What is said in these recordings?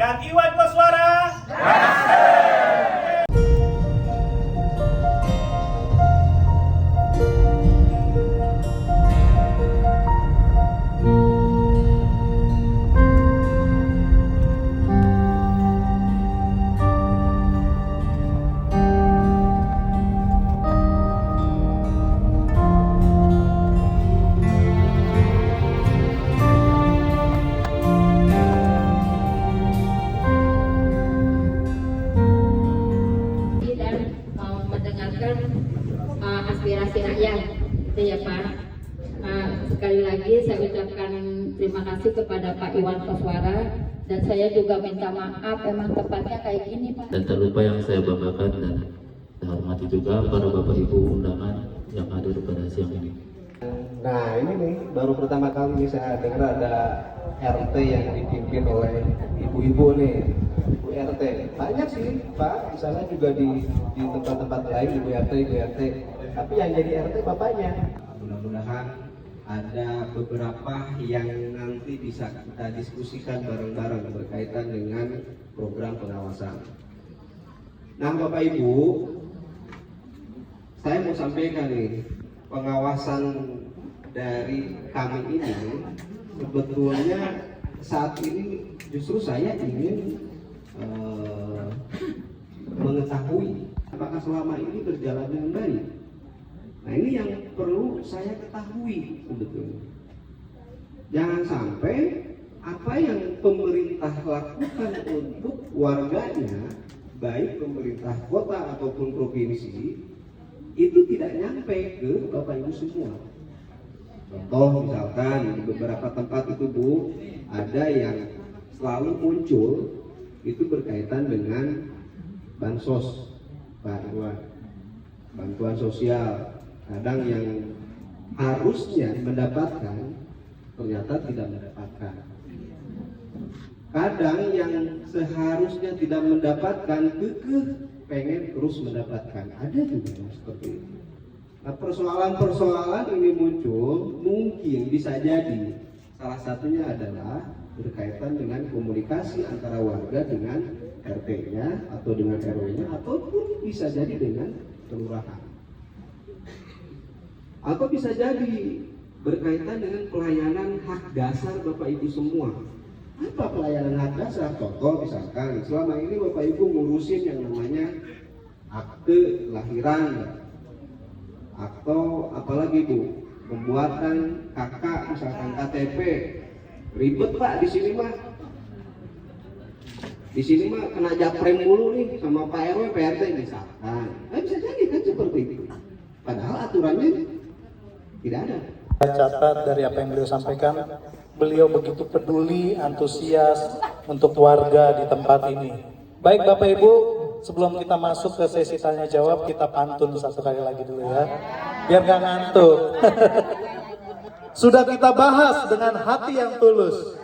dan Iwan Koswara. Aspirasi rakyat, itu ya Pak. Sekali lagi saya ucapkan terima kasih kepada Pak Iwan Koswara, dan saya juga minta maaf, emang tempatnya kayak gini Pak. Dan tak lupa yang saya banggakan dan saya hormati juga para Bapak Ibu undangan yang hadir pada siang ini. Nah ini nih baru pertama kali saya dengar ada RT yang dipimpin oleh ibu-ibu nih, ibu RT. Banyak sih Pak, misalnya juga di tempat-tempat lain ibu RT, tapi yang jadi RT bapaknya. Mudah-mudahan ada beberapa yang nanti bisa kita diskusikan bareng-bareng berkaitan dengan program pengawasan. Nah Bapak Ibu, saya mau sampaikan nih, pengawasan dari kami ini sebetulnya saat ini justru saya ingin mengetahui apakah selama ini berjalan dengan baik. Nah ini yang perlu saya ketahui sebetulnya. Jangan sampai apa yang pemerintah lakukan untuk warganya, baik pemerintah kota ataupun provinsi, itu tidak nyampe ke Bapak Ibu semua. Contoh misalkan di beberapa tempat itu Bu, ada yang selalu muncul itu berkaitan dengan bansos, Pak Iwan, bantuan sosial. Kadang yang harusnya mendapatkan ternyata tidak mendapatkan. Kadang yang seharusnya tidak mendapatkan kekeh pengen terus mendapatkan. Ada juga yang seperti itu. Nah, persoalan-persoalan ini muncul mungkin bisa jadi salah satunya adalah berkaitan dengan komunikasi antara warga dengan RT-nya atau dengan RW-nya ataupun bisa jadi dengan kelurahan. Atau bisa jadi berkaitan dengan pelayanan hak dasar Bapak Ibu semua. Apa pelayanan hak dasar? Contoh misalkan selama ini Bapak Ibu ngurusin yang namanya akte lahiran, atau apalagi Bu, pembuatan KK misalkan KTP. Ribet Pak di sini mah. Di sini mah kena japrem dulu nih sama Pak RW, PRT misalkan. Nah, bisa jadi kan seperti itu. Padahal aturannya tidak ada. Catat dari apa yang beliau sampaikan, beliau begitu peduli, antusias untuk warga di tempat ini. Baik Bapak Ibu, sebelum kita masuk ke sesi tanya jawab, kita pantun satu kali lagi dulu ya, biar gak ngantuk. Sudah kita bahas dengan hati yang tulus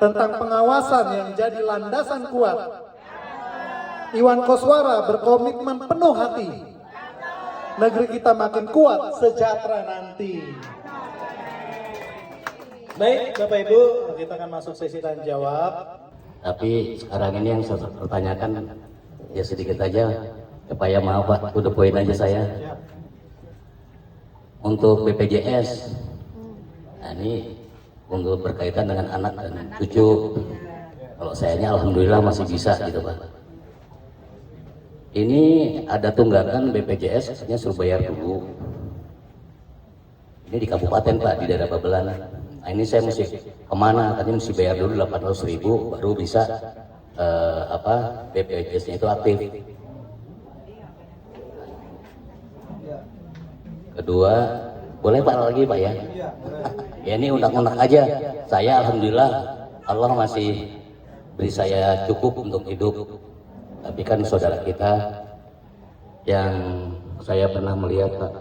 tentang pengawasan yang jadi landasan kuat. Iwan Koswara berkomitmen penuh hati, negeri kita makin kuat, sejahtera nanti. Baik Bapak Ibu, kita akan masuk sesi tanya jawab. Tapi sekarang ini yang saya pertanyakan ya sedikit aja, supaya maaf Pak, udah poin aja saya. Untuk BPJS, nah ini untuk berkaitan dengan anak dan cucu, kalau sayanya alhamdulillah masih bisa gitu Pak. Ini ada tunggakan BPJS, katanya suruh bayar dulu. Ini di kabupaten Pak, di daerah Babelan. Nah ini saya mesti kemana? Katanya mesti bayar dulu 800.000 baru bisa BPJS-nya itu aktif. Kedua, boleh Pak lagi Pak ya? Ya ini undang-undang aja. Saya alhamdulillah Allah masih beri saya cukup untuk hidup. Tapi kan saudara kita yang saya pernah melihat Pak,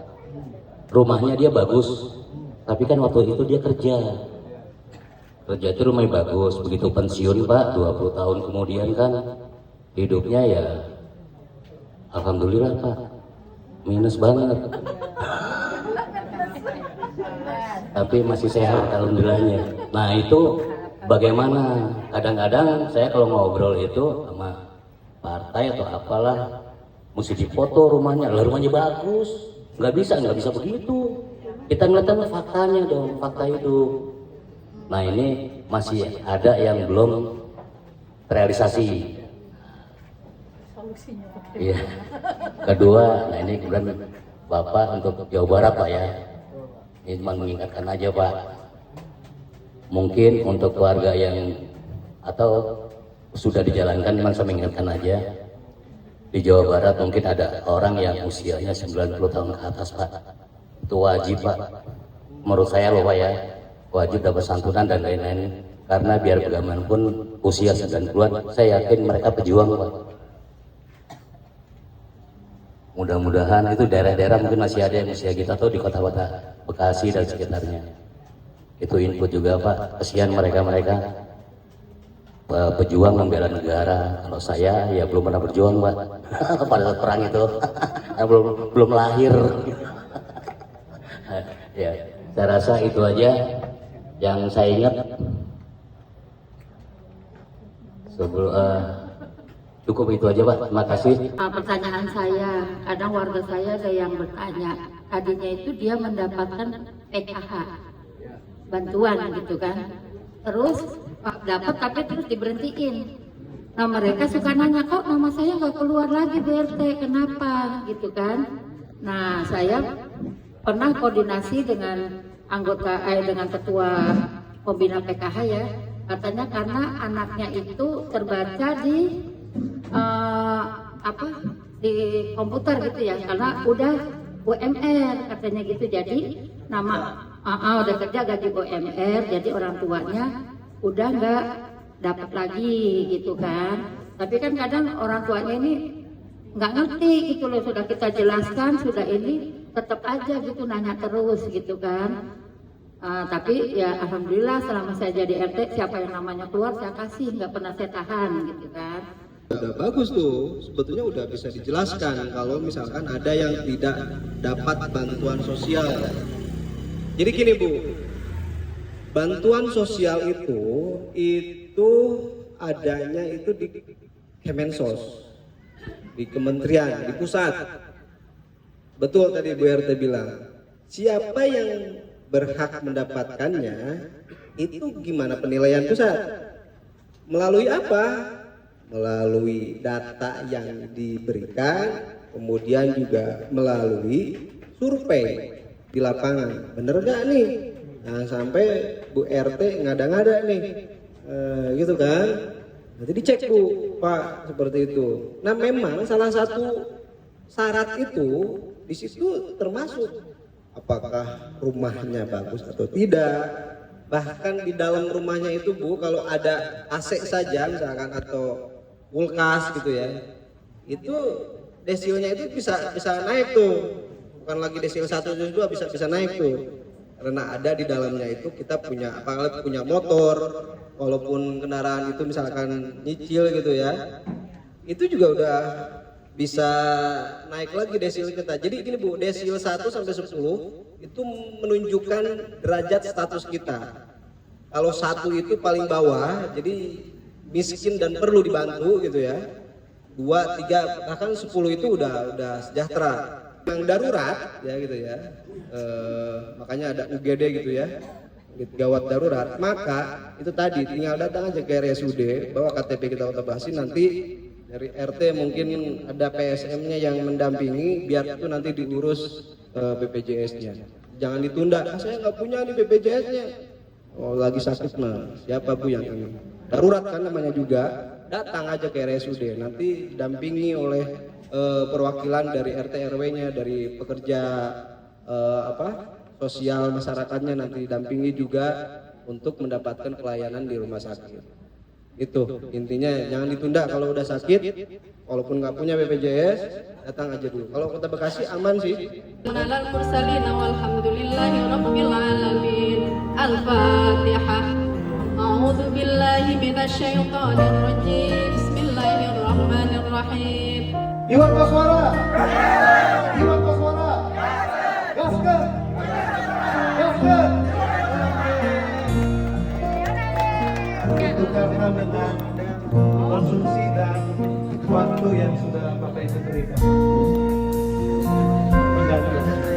rumahnya dia bagus, tapi kan waktu itu dia kerja itu rumahnya bagus, begitu pensiun Pak 20 tahun kemudian kan hidupnya ya alhamdulillah Pak minus banget, tapi masih sehat alhamdulillahnya. Nah itu bagaimana kadang-kadang saya kalau ngobrol itu sama partai atau apalah mesti difoto rumahnya, lah rumahnya bagus, nggak bisa begitu. Kita ngeliatnya faktanya dong, fakta itu. Nah ini masih ada yang belum terrealisasi. Iya. Kedua, nah ini kemudian Bapak untuk Jawa Barat Pak ya, ini cuma mengingatkan aja Pak. Mungkin untuk keluarga yang atau sudah dijalankan, memang saya mengingatkan aja. Di Jawa Barat mungkin ada orang yang usianya 90 tahun ke atas Pak. Itu wajib Pak. Menurut saya loh Pak ya, wajib dapat santunan dan lain-lain. Karena biar bagaimanapun usia 90-an, saya yakin mereka pejuang Pak. Mudah-mudahan itu daerah-daerah mungkin masih ada yang usia kita atau di kota-kota Bekasi dan sekitarnya. Itu input juga Pak, kasihan mereka-mereka pejuang membela negara. Kalau saya ya belum pernah berjuang Pak pada saat perang itu belum lahir. Ya, saya rasa itu aja yang saya ingat. Cukup itu aja Pak, terima kasih. Pertanyaan saya, kadang warga saya ada yang bertanya, tadinya itu dia mendapatkan PKH, bantuan gitu kan, terus dapat tapi terus diberhentiin. Nah mereka suka nanya, kok nama saya nggak keluar lagi BRT, kenapa gitu kan. Nah saya pernah koordinasi dengan anggota dengan ketua pembina PKH ya, katanya karena anaknya itu terbaca di di komputer gitu ya, karena udah UMR katanya gitu, jadi nama udah kerja gaji UMR, jadi orang tuanya udah nggak dapat lagi gitu kan. Tapi kan kadang orang tuanya ini nggak ngerti gitu loh, sudah kita jelaskan, sudah ini tetap aja gitu nanya terus gitu kan. Tapi ya alhamdulillah selama saya jadi RT, siapa yang namanya keluar saya kasih, nggak pernah saya tahan gitu kan. Udah bagus tuh, sebetulnya udah bisa dijelaskan kalau misalkan ada yang tidak dapat bantuan sosial. Jadi gini Bu, bantuan sosial itu adanya itu di Kemensos, di kementerian, di pusat. Betul tadi Bu RT bilang, siapa yang berhak mendapatkannya itu gimana penilaian pusat? Melalui apa? Melalui data yang diberikan, kemudian juga melalui survei di lapangan. Bener gak nih? Jangan sampai Bu RT ngada-ngada nih, gitu kan? Nanti dicek Bu, Pak, seperti itu. Nah memang salah satu syarat itu di situ termasuk apakah rumahnya bagus atau tidak. Bahkan di dalam rumahnya itu Bu, kalau ada AC saja misalkan atau kulkas gitu ya, itu desilnya itu bisa naik tuh, bukan lagi desil 1 desil 2, bisa naik tuh, karena ada di dalamnya itu kita punya, apalagi punya motor, walaupun kendaraan itu misalkan nyicil gitu ya, itu juga udah bisa naik lagi desil kita. Jadi gini Bu, desil 1 sampai 10 itu menunjukkan derajat status kita. Kalau 1 itu paling bawah, jadi miskin dan perlu dibantu gitu ya. 2, 3, bahkan 10 itu udah sejahtera. Yang darurat ya gitu ya. Makanya ada UGD gitu ya. Gawat darurat. Maka itu tadi tinggal datang aja ke RSUD, bawa KTP kita otobasin, nanti dari RT mungkin ada PSM-nya yang mendampingi biar itu nanti diurus BPJS-nya. Jangan ditunda. Saya nggak punya nih BPJS-nya. Oh lagi sakit mah. Siapa Bu yang ini? Darurat kan namanya juga, datang aja ke RSUD, nanti dampingi oleh perwakilan dari RT RW-nya, dari pekerja sosial masyarakatnya, nanti dampingi juga untuk mendapatkan pelayanan di rumah sakit. Itu intinya, jangan ditunda. Kalau udah sakit, walaupun nggak punya BPJS, datang aja dulu. Kalau Kota Bekasi aman sih. Al-Fatihah. أعوذ بالله من الشيطان الرجيم بسم الله الرحمن الرحيم Iwan Koswara Iwan Koswara gaskan gaskan itu karena dengan konsumsi dan waktu yang sudah Bapak Ibu berikan. Penggantian.